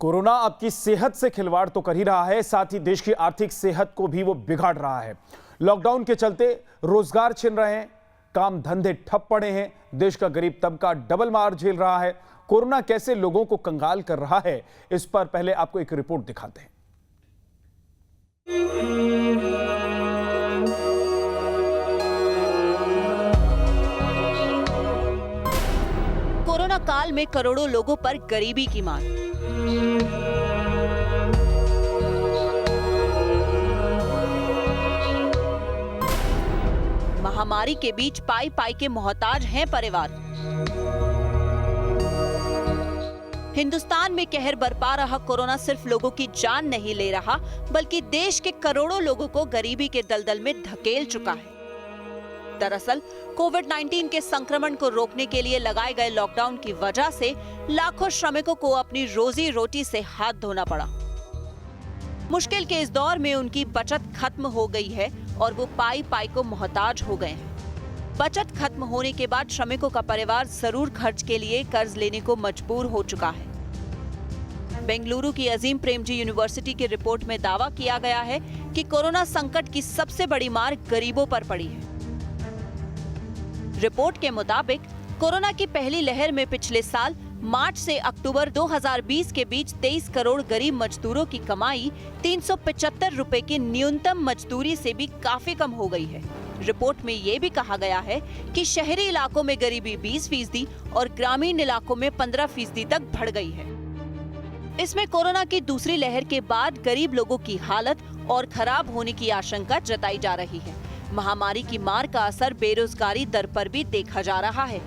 Corona आपकी सेहत से खिलवाड़ तो कर ही रहा है, साथ ही देश की आर्थिक सेहत को भी वो बिगाड़ रहा है। लॉकडाउन के चलते रोजगार छिन रहे हैं, काम धंधे ठप पड़े हैं, देश का गरीब तबका डबल मार झेल रहा है। कोरोना कैसे लोगों को कंगाल कर रहा है, इस पर पहले आपको एक रिपोर्ट दिखाते हैं। कोरोना काल में करोड़ों लोगों पर गरीबी की मार। महामारी के बीच पाई पाई के मोहताज हैं परिवार। हिंदुस्तान में कहर बरपा रहा कोरोना सिर्फ लोगों की जान नहीं ले रहा, बल्कि देश के करोड़ों लोगों को गरीबी के दलदल में धकेल चुका है। दरअसल कोविड-19 के संक्रमण को रोकने के लिए लगाए गए लॉकडाउन की वजह से लाखों श्रमिकों को अपनी रोजी रोटी से हाथ धोना पड़ा। मुश्किल के इस दौर में उनकी बचत खत्म हो गई है और वो पाई पाई को मोहताज हो गए हैं। बचत खत्म होने के बाद श्रमिकों का परिवार जरूर खर्च के लिए कर्ज लेने को मजबूर हो चुका है। बेंगलुरु की अजीम प्रेमजी यूनिवर्सिटी की रिपोर्ट में दावा किया गया है कि कोरोना संकट की सबसे बड़ी मार गरीबों पर पड़ी है। रिपोर्ट के मुताबिक कोरोना की पहली लहर में पिछले साल मार्च से अक्टूबर 2020 के बीच 23 करोड़ गरीब मजदूरों की कमाई 375 रुपए की न्यूनतम मजदूरी से भी काफी कम हो गई है। रिपोर्ट में ये भी कहा गया है कि शहरी इलाकों में गरीबी 20% और ग्रामीण इलाकों में 15% तक बढ़ गई है। इसमें कोरोना की दूसरी लहर के बाद गरीब लोगों की हालत और खराब होने की आशंका जताई जा रही है। महामारी की मार का असर बेरोजगारी दर पर भी देखा जा रहा है।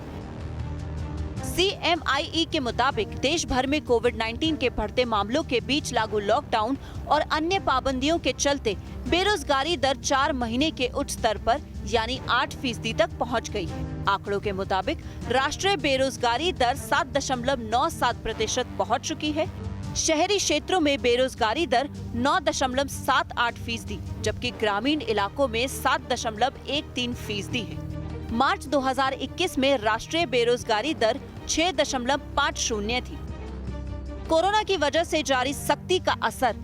CMIE के मुताबिक देश भर में कोविड-19 के बढ़ते मामलों के बीच लागू लॉकडाउन और अन्य पाबंदियों के चलते बेरोजगारी दर 4 महीने के उच्च स्तर पर यानी 8% तक पहुंच गई है। आंकड़ों के मुताबिक राष्ट्रीय बेरोजगारी दर 7.97% पहुंच चुकी है। शहरी क्षेत्रों में बेरोजगारी दर 9.78%, जबकि ग्रामीण इलाकों में 7.13% है। मार्च 2021 में राष्ट्रीय बेरोजगारी दर 6.50 थी। कोरोना की वजह से जारी सख्ती का असर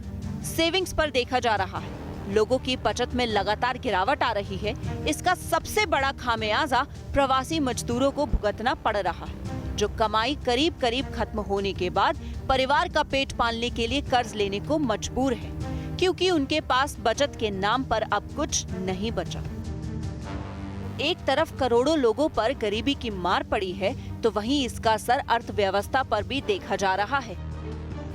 सेविंग्स पर देखा जा रहा है। लोगों की बचत में लगातार गिरावट आ रही है। इसका सबसे बड़ा खामियाजा प्रवासी मजदूरों को भुगतना पड़ रहा है, जो कमाई करीब करीब खत्म होने के बाद परिवार का पेट पालने के लिए कर्ज लेने को मजबूर है, क्योंकि उनके पास बचत के नाम पर अब कुछ नहीं बचा। एक तरफ करोड़ों लोगों पर गरीबी की मार पड़ी है, तो वहीं इसका असर अर्थव्यवस्था पर भी देखा जा रहा है।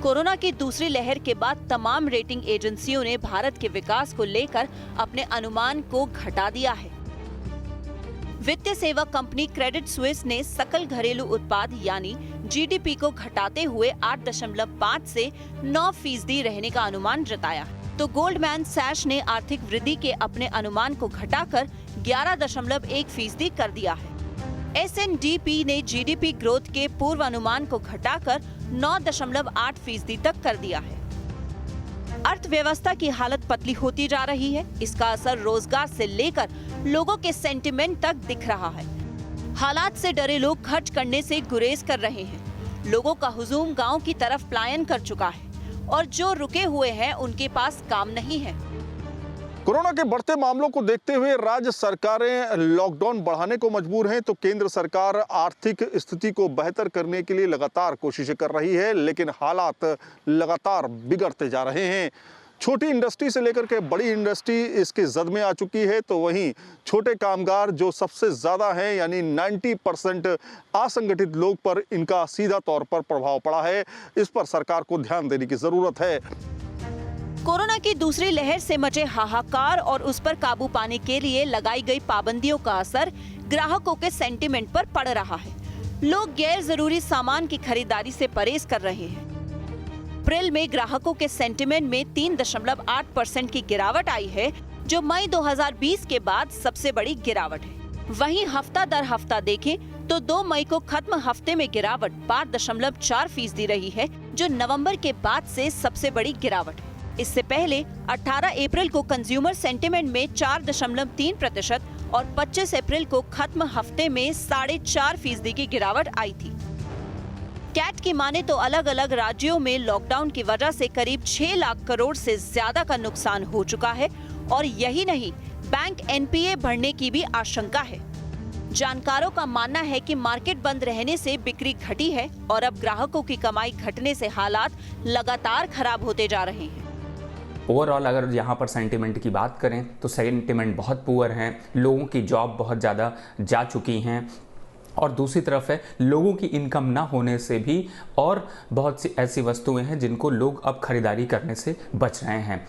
कोरोना की दूसरी लहर के बाद तमाम रेटिंग एजेंसियों ने भारत के विकास को लेकर अपने अनुमान को घटा दिया है। वित्तीय सेवा कंपनी क्रेडिट स्विस ने सकल घरेलू उत्पाद यानी GDP को घटाते हुए 8.5 से 9% रहने का अनुमान जताया, तो गोल्डमैन सैश ने आर्थिक वृद्धि के अपने अनुमान को घटाकर 11.1% कर दिया है। S&P ने GDP ग्रोथ के पूर्व अनुमान को घटाकर 9.8% तक कर दिया है। अर्थव्यवस्था की हालत पतली होती जा रही है। इसका असर रोजगार से लेकर लोगों के सेंटिमेंट तक दिख रहा है। हालात से डरे लोग खर्च करने से गुरेज कर रहे हैं। लोगों का हुजूम गांव की तरफ पलायन कर चुका है और जो रुके हुए हैं उनके पास काम नहीं है। कोरोना के बढ़ते मामलों को देखते हुए राज्य सरकारें लॉकडाउन बढ़ाने को मजबूर हैं, तो केंद्र सरकार आर्थिक स्थिति को बेहतर करने के लिए लगातार कोशिशें कर रही है, लेकिन हालात लगातार बिगड़ते जा रहे हैं। छोटी इंडस्ट्री से लेकर के बड़ी इंडस्ट्री इसके जद में आ चुकी है, तो वहीं छोटे कामगार जो सबसे ज़्यादा हैं यानी 90% असंगठित लोग पर इनका सीधा तौर पर प्रभाव पड़ा है। इस पर सरकार को ध्यान देने की ज़रूरत है। कोरोना की दूसरी लहर से मचे हाहाकार और उस पर काबू पाने के लिए लगाई गई पाबंदियों का असर ग्राहकों के सेंटिमेंट पर पड़ रहा है। लोग गैर जरूरी सामान की खरीदारी से परहेज कर रहे हैं। अप्रैल में ग्राहकों के सेंटिमेंट में 3.8% की गिरावट आई है, जो मई 2020 के बाद सबसे बड़ी गिरावट है। वहीं हफ्ता दर हफ्ता देखें तो 2 मई को खत्म हफ्ते में गिरावट 5.4% रही है, जो नवंबर के बाद से सबसे बड़ी गिरावट है। इससे पहले 18 अप्रैल को कंज्यूमर सेंटिमेंट में 4.3% और 25 अप्रैल को खत्म हफ्ते में 4.5% की गिरावट आई थी। कैट की माने तो अलग अलग राज्यों में लॉकडाउन की वजह से करीब 6 लाख करोड़ से ज्यादा का नुकसान हो चुका है और यही नहीं, बैंक एनपीए बढ़ने की भी आशंका है। जानकारों का मानना है कि मार्केट बंद रहने से बिक्री घटी है और अब ग्राहकों की कमाई घटने से हालात लगातार खराब होते जा रहे हैं। ओवरऑल अगर यहाँ पर सेंटिमेंट की बात करें तो सेंटिमेंट बहुत पुअर हैं, लोगों की जॉब बहुत ज़्यादा जा चुकी हैं और दूसरी तरफ है लोगों की इनकम ना होने से भी और बहुत सी ऐसी वस्तुएं हैं जिनको लोग अब खरीदारी करने से बच रहे हैं।